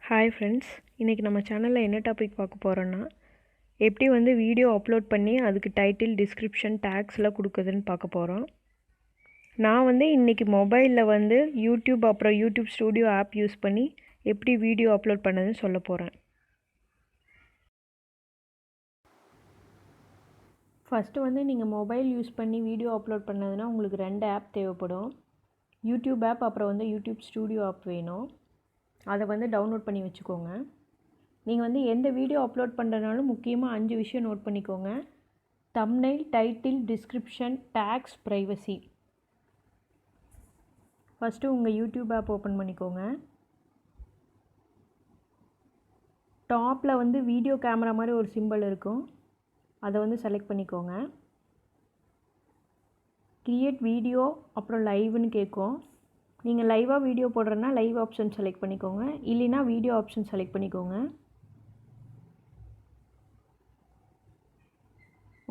Hi friends, இன்றைக்கி நம்ம சேனலில் என்ன டாபிக் பார்க்க போகிறோன்னா, எப்படி வந்து வீடியோ அப்லோட் பண்ணி அதுக்கு டைட்டில், டிஸ்கிரிப்ஷன், டேக்ஸ்லாம் கொடுக்குதுன்னு பார்க்க போகிறோம். நான் வந்து இன்றைக்கி மொபைலில் வந்து யூடியூப் அப்புறம் யூடியூப் ஸ்டூடியோ ஆப் யூஸ் பண்ணி எப்படி வீடியோ அப்லோட் பண்ணதுன்னு சொல்ல போகிறேன். ஃபஸ்ட்டு வந்து நீங்கள் மொபைல் யூஸ் பண்ணி வீடியோ அப்லோட் பண்ணதுன்னா உங்களுக்கு 2 ஆப் தேவைப்படும். யூடியூப் ஆப் அப்புறம் வந்து யூடியூப் ஸ்டூடியோ ஆப் வேணும். அதை வந்து டவுன்லோட் பண்ணி வச்சுக்கோங்க. நீங்கள் வந்து எந்த வீடியோ அப்லோட் பண்ணுறதுனாலும் முக்கியமாக 5 விஷயம் நோட் பண்ணிக்கோங்க. Thumbnail, title, description, tags, privacy. First உங்கள் யூடியூப் ஆப் ஓப்பன் பண்ணிக்கோங்க. டாப்பில் வந்து வீடியோ கேமரா மாதிரி ஒரு சிம்பிள் இருக்கும், அதை வந்து செலக்ட் பண்ணிக்கோங்க. கிரியேட் வீடியோ அப்புறம் லைவ்னு கேட்கும். நீங்கள் லைவாக வீடியோ போடுறேன்னா லைவ் ஆப்ஷன் செலக்ட் பண்ணிக்கோங்க, இல்லைனா வீடியோ ஆப்ஷன் செலக்ட் பண்ணிக்கோங்க.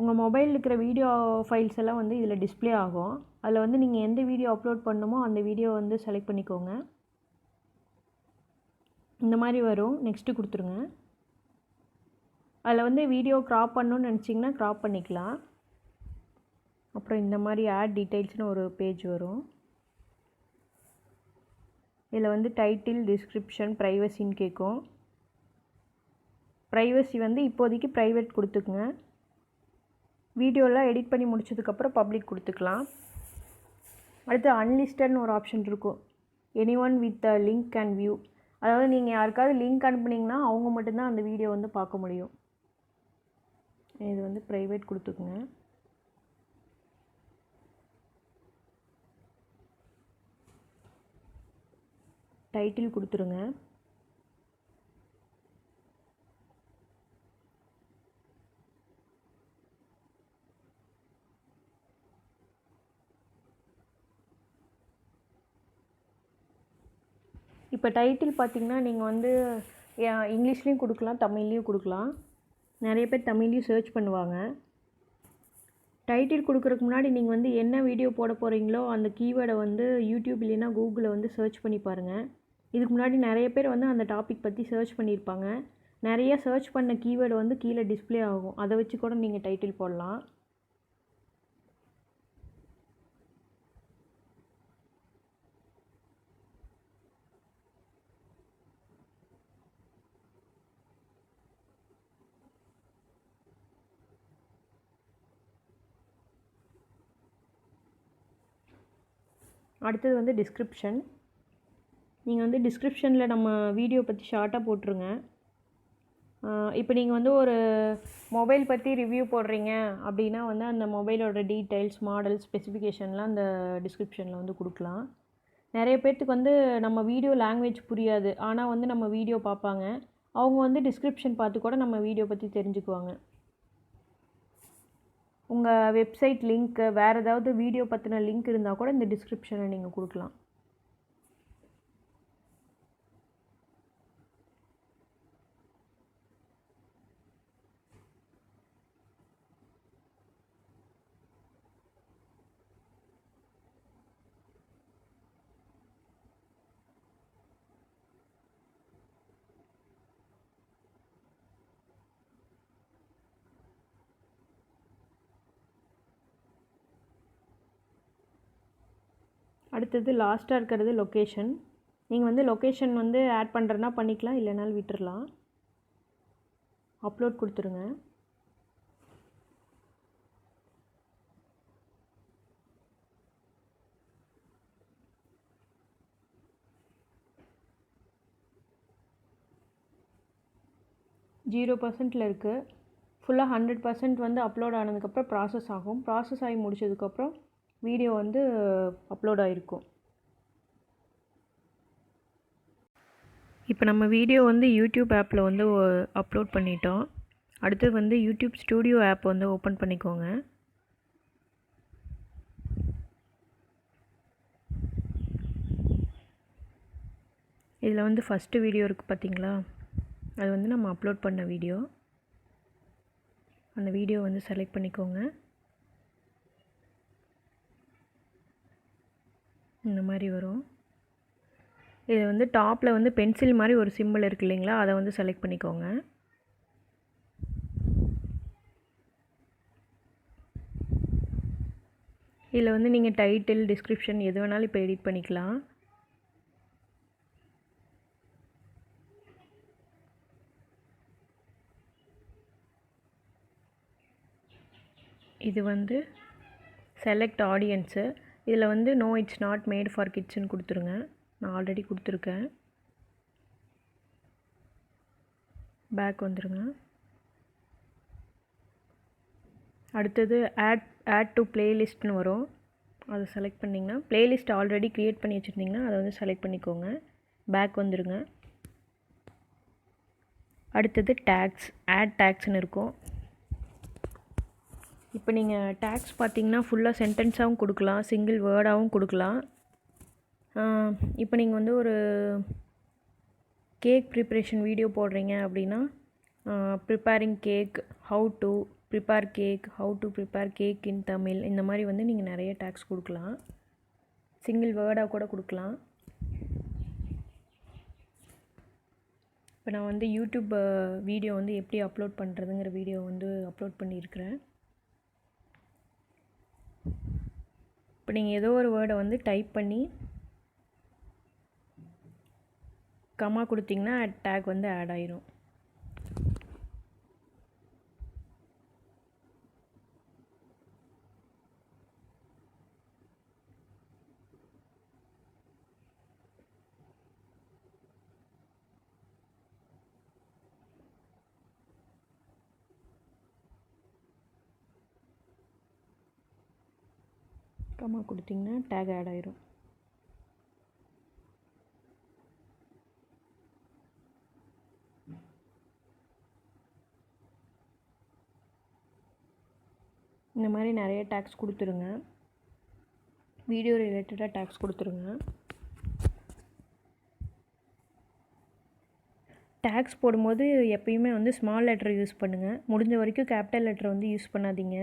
உங்கள் மொபைலில் இருக்கிற வீடியோ ஃபைல்ஸ் எல்லாம் வந்து இதில் டிஸ்ப்ளே ஆகும். அதில் வந்து நீங்கள் எந்த வீடியோ அப்லோட் பண்ணணுமோ அந்த வீடியோ வந்து செலக்ட் பண்ணிக்கோங்க. இந்த மாதிரி வரும். நெக்ஸ்ட்டு கொடுத்துருங்க. அதில் வந்து வீடியோ க்ராப் பண்ணணுன்னு நினச்சிங்கன்னா க்ராப் பண்ணிக்கலாம். அப்புறம் இந்த மாதிரி ஆட் டீட்டெயில்ஸ்னு ஒரு பேஜ் வரும். இதில் வந்து டைட்டில், டிஸ்கிரிப்ஷன், ப்ரைவசின்னு கேட்கும். ப்ரைவசி வந்து இப்போதைக்கு ப்ரைவேட் கொடுத்துக்குங்க. வீடியோலாம் எடிட் பண்ணி முடிச்சதுக்கப்புறம் பப்ளிக் கொடுத்துக்கலாம். அடுத்து அன்லிஸ்டட்னு ஒரு ஆப்ஷன் இருக்கும். Any one with a link can view. அதாவது நீங்கள் யாருக்காவது லிங்க் அனுப்புனீங்கன்னா அவங்க மட்டும்தான் அந்த வீடியோ வந்து பார்க்க முடியும். இது வந்து ப்ரைவேட் கொடுத்துக்குங்க. டைட்டில் கொடுத்துருங்க. இப்போ டைட்டில் பார்த்திங்கன்னா நீங்கள் வந்து இங்கிலீஷ்லேயும் கொடுக்கலாம், தமிழ்லேயும் கொடுக்கலாம். நிறைய பேர் தமிழ்லேயும் சர்ச் பண்ணுவாங்க. டைட்டில் கொடுக்குறதுக்கு முன்னாடி நீங்கள் வந்து என்ன வீடியோ போட போகிறீங்களோ அந்த கீவேர்டை வந்து யூடியூப் இல்லைன்னா கூகுளில் வந்து சர்ச் பண்ணி பாருங்கள். இதுக்கு முன்னாடி நிறைய பேர் வந்து அந்த டாபிக் பற்றி சர்ச் பண்ணியிருப்பாங்க. நிறைய சர்ச் பண்ண கீவேர்டு வந்து கீழே டிஸ்ப்ளே ஆகும். அதை வச்சு கூட நீங்கள் டைட்டில் போடலாம். அடுத்தது வந்து டிஸ்கிரிப்ஷன். நீங்கள் வந்து டிஸ்கிரிப்ஷனில் நம்ம வீடியோ பற்றி ஷார்ட்டாக போட்டுருங்க. இப்போ நீங்கள் வந்து ஒரு மொபைல் பற்றி ரிவ்யூ போடுறீங்க அப்படின்னா வந்து அந்த மொபைலோட டீட்டெயில்ஸ், மாடல், ஸ்பெசிஃபிகேஷன்லாம் அந்த டிஸ்கிரிப்ஷனில் வந்து கொடுக்கலாம். நிறைய பேர்த்துக்கு வந்து நம்ம வீடியோ லாங்குவேஜ் புரியாது, ஆனால் வந்து நம்ம வீடியோ பார்ப்பாங்க. அவங்க வந்து டிஸ்கிரிப்ஷன் பார்த்து கூட நம்ம வீடியோ பற்றி தெரிஞ்சுக்குவாங்க. உங்கள் வெப்சைட் லிங்க்கு, வேறு ஏதாவது வீடியோ பற்றின லிங்க் இருந்தால் கூட இந்த டிஸ்கிரிப்ஷனை நீங்கள் கொடுக்கலாம். அடுத்தது லாஸ்ட்டாக இருக்கிறது லொக்கேஷன். நீங்கள் வந்து லொக்கேஷன் வந்து ஆட் பண்ணுறதுனா பண்ணிக்கலாம், இல்லைனாலும் விட்டுடலாம். அப்லோட் கொடுத்துருங்க. %0 இருக்குது. ஃபுல்லாக 100% வந்து அப்லோட் ஆனதுக்கப்புறம் ப்ராசஸ் ஆகும். ப்ராசஸ் ஆகி முடிச்சதுக்கப்புறம் வீடியோ வந்து அப்லோட் ஆகிருக்கும். இப்போ நம்ம வீடியோ வந்து யூடியூப் ஆப்பில் வந்து அப்லோட் பண்ணிட்டோம். அடுத்து வந்து யூடியூப் ஸ்டூடியோ ஆப் வந்து ஓப்பன் பண்ணிக்கோங்க. இதில் வந்து ஃபஸ்ட்டு வீடியோ இருக்குது பார்த்தீங்களா, அது வந்து நம்ம அப்லோட் பண்ண வீடியோ. அந்த வீடியோ வந்து செலக்ட் பண்ணிக்கோங்க. இந்த மாதிரி வரும். இது வந்து டாப்பில் வந்து பென்சில் மாதிரி ஒரு சிம்பிள் இருக்குது இல்லைங்களா, அதை வந்து செலக்ட் பண்ணிக்கோங்க. இதில் வந்து நீங்கள் டைட்டில், டிஸ்கிரிப்ஷன் எது வேணாலும் இப்போ எடிட் பண்ணிக்கலாம். இது வந்து செலக்ட் ஆடியன்ஸு. இதில் வந்து no it's not made for கிட்ஸ்ன்னு கொடுத்துருங்க. நான் ஆல்ரெடி கொடுத்துருக்கேன். பேக் வந்துடுங்க. அடுத்தது ஆட் டு பிளேலிஸ்ட்னு வரும். அதை செலக்ட் பண்ணிங்கன்னா பிளேலிஸ்ட் ஆல்ரெடி க்ரியேட் பண்ணி வச்சுருந்தீங்கன்னா அதை வந்து செலக்ட் பண்ணிக்கோங்க. பேக் வந்துடுங்க. அடுத்தது டேக்ஸ், ஆட் டேக்ஸ்னு இருக்கும். இப்போ நீங்கள் டேக்ஸ் பார்த்தீங்கன்னா ஃபுல்லாக சென்டென்ஸாகவும் கொடுக்கலாம், சிங்கிள் வேர்டாகவும் கொடுக்கலாம். இப்போ நீங்கள் வந்து ஒரு கேக் ப்ரிப்ரேஷன் வீடியோ போடுறீங்க அப்படின்னா preparing cake, how to prepare cake, how to prepare cake in Tamil, இந்த மாதிரி வந்து நீங்கள் நிறைய டேக்ஸ் கொடுக்கலாம். சிங்கிள் வேர்டாக கூட கொடுக்கலாம். இப்போ நான் வந்து யூடியூப் வீடியோ வந்து எப்படி அப்லோட் பண்ணுறதுங்கிற வீடியோ வந்து அப்லோட் பண்ணியிருக்கிறேன். இப்போ நீங்கள் ஏதோ ஒரு வேர்டை வந்து டைப் பண்ணி கமா கொடுத்தீங்கன்னா டேக் வந்து ஆட் ஆயிரும். கமா கொடுத்தீங்கன்னா டேக் ஆட் ஆயிரும். இந்த மாதிரி நிறைய டேக்ஸ் கொடுத்துருங்க. வீடியோ ரிலேட்டடாக டேக்ஸ் கொடுத்துருங்க. டேக்ஸ் போடும்போது எப்பயுமே வந்து ஸ்மால் லெட்டர் யூஸ் பண்ணுங்கள். முடிஞ்ச வரைக்கும் கேபிட்டல் லெட்டர் வந்து யூஸ் பண்ணாதீங்க.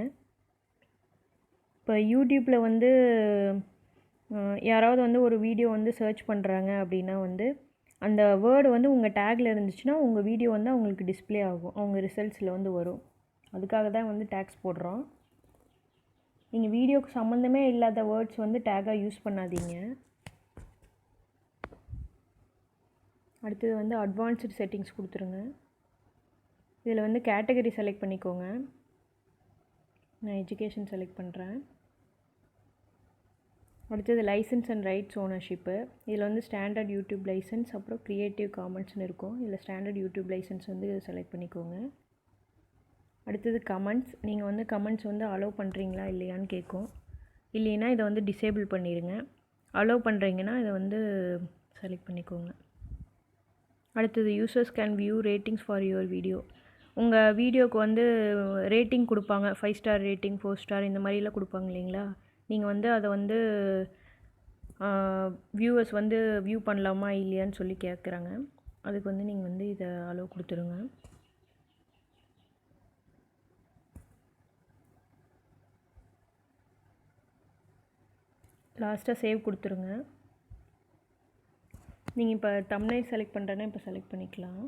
இப்போ யூடியூப்பில் வந்து யாராவது வந்து ஒரு வீடியோ வந்து சர்ச் பண்ணுறாங்க அப்படின்னா வந்து அந்த வேர்டு வந்து உங்கள் டேக்கில் இருந்துச்சுன்னா உங்கள் வீடியோ வந்து அவங்களுக்கு டிஸ்பிளே ஆகும், அவங்க ரிசல்ட்ஸில் வந்து வரும். அதுக்காக தான் வந்து டேக்ஸ் போடுறோம். நீங்கள் வீடியோக்கு சம்மந்தமே இல்லாத வேர்ட்ஸ் வந்து டேக்காக யூஸ் பண்ணாதீங்க. அடுத்தது வந்து அட்வான்ஸ்டு செட்டிங்ஸ் கொடுத்துருங்க. இதில் வந்து கேட்டகரி செலக்ட் பண்ணிக்கோங்க. நான் எஜுகேஷன் செலக்ட் பண்ணுறேன். அடுத்தது லைசன்ஸ் அண்ட் ரைட்ஸ் ஓனர்ஷிப்பு. இதில் வந்து ஸ்டாண்டர்ட் யூடியூப் லைசன்ஸ், அப்புறம் க்ரியேட்டிவ் காமன்ஸ்னு இருக்கும். இதில் ஸ்டாண்டர்ட் யூடியூப் லைசன்ஸ் வந்து செலக்ட் பண்ணிக்கோங்க. அடுத்தது கமெண்ட்ஸ். நீங்கள் வந்து கமெண்ட்ஸ் வந்து அலோவ் பண்ணுறீங்களா இல்லையான்னு கேட்கும். இல்லைன்னா இதை வந்து டிசேபிள் பண்ணிடுங்க. அலோவ் பண்ணுறீங்கன்னா இதை வந்து செலக்ட் பண்ணிக்கோங்க. அடுத்தது users can view ratings for your video. உங்கள் வீடியோவுக்கு வந்து ரேட்டிங் கொடுப்பாங்க, 5 ஸ்டார் ரேட்டிங், 4 ஸ்டார் இந்த மாதிரிலாம் கொடுப்பாங்க இல்லைங்களா. நீங்கள் வந்து அதை வந்து வியூவர்ஸ் வந்து வியூ பண்ணலாமா இல்லையான்னு சொல்லி கேட்குறாங்க. அதுக்கு வந்து நீங்கள் வந்து இதை அலோவ் கொடுத்துருங்க. லாஸ்ட்டாக சேவ் கொடுத்துருங்க. நீங்கள் இப்போ தம்ப்நெயில் செலக்ட் பண்ணுறேன்னா இப்போ செலக்ட் பண்ணிக்கலாம்.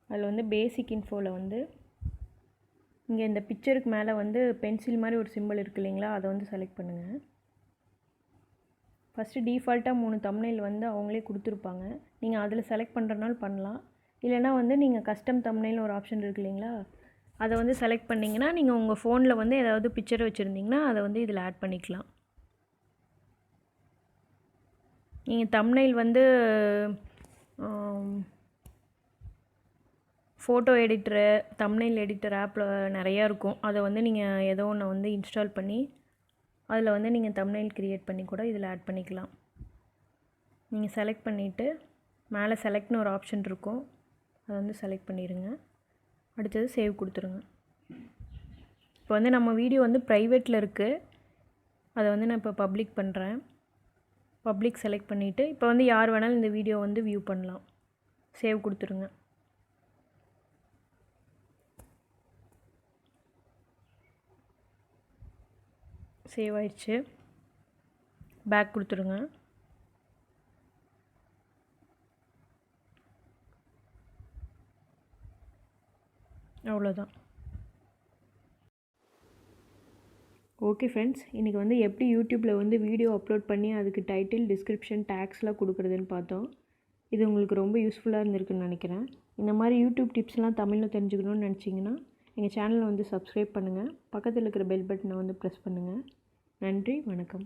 அதில் வந்து பேசிக் இன்ஃபோவில் வந்து இங்கே இந்த பிக்சருக்கு மேலே வந்து பென்சில் மாதிரி ஒரு சிம்பிள் இருக்குது இல்லைங்களா, அதை வந்து செலக்ட் பண்ணுங்கள். ஃபஸ்ட்டு டிஃபால்ட்டாக 3 தம்ப்நெயில் வந்து அவங்களே கொடுத்துருப்பாங்க. நீங்கள் அதில் செலக்ட் பண்ணுறனாலும் பண்ணலாம். இல்லைனா வந்து நீங்கள் கஸ்டம் தம்ப்நெயில்னு ஒரு ஆப்ஷன் இருக்குது இல்லைங்களா, அதை வந்து செலக்ட் பண்ணிங்கன்னா நீங்கள் உங்கள் ஃபோனில் வந்து ஏதாவது பிக்சர் வச்சுருந்தீங்கன்னா அதை வந்து இதில் ஆட் பண்ணிக்கலாம். நீங்கள் தம்ப்நெயில் வந்து ஃபோட்டோ எடிட்டரு, தம்ப்நெயில் எடிட்டர் ஆப்பில் நிறையா இருக்கும். அதை வந்து நீங்கள் ஏதோ ஒன்று வந்து இன்ஸ்டால் பண்ணி அதில் வந்து நீங்கள் தம்ப்நெயில் க்ரியேட் பண்ணி கூட இதில் ஆட் பண்ணிக்கலாம். நீங்கள் செலக்ட் பண்ணிவிட்டு மேலே செலக்ட்னு ஒரு ஆப்ஷன் இருக்கும், அதை வந்து செலக்ட் பண்ணிடுங்க. அடுத்தது சேவ் கொடுத்துருங்க. இப்போ வந்து நம்ம வீடியோ வந்து ப்ரைவேட்டில் இருக்குது, அதை வந்து நான் இப்போ பப்ளிக் பண்ணுறேன். பப்ளிக் செலக்ட் பண்ணிவிட்டு இப்போ வந்து யார் வேணாலும் இந்த வீடியோ வந்து வியூ பண்ணலாம். சேவ் கொடுத்துருங்க. சேவ் ஆயிடுச்சு. பேக் கொடுத்துருங்க. அவ்வளோதான். ஓகே ஃப்ரெண்ட்ஸ், இன்றைக்கி வந்து எப்படி யூடியூப்பில் வந்து வீடியோ அப்லோட் பண்ணி அதுக்கு டைட்டில், டிஸ்கிரிப்ஷன், டேக்ஸ்லாம் கொடுக்குறதுன்னு பார்த்தோம். இது உங்களுக்கு ரொம்ப யூஸ்ஃபுல்லாக இருந்திருக்குன்னு நினைக்கிறேன். இந்த மாதிரி யூடியூப் டிப்ஸ்லாம் தமிழில் தெரிஞ்சுக்கணுன்னு நினச்சிங்கன்னா எங்கள் சேனலை வந்து சப்ஸ்கிரைப் பண்ணுங்கள். பக்கத்தில் இருக்கிற பெல் பட்டனை வந்து ப்ரெஸ் பண்ணுங்கள். நன்றி, வணக்கம்.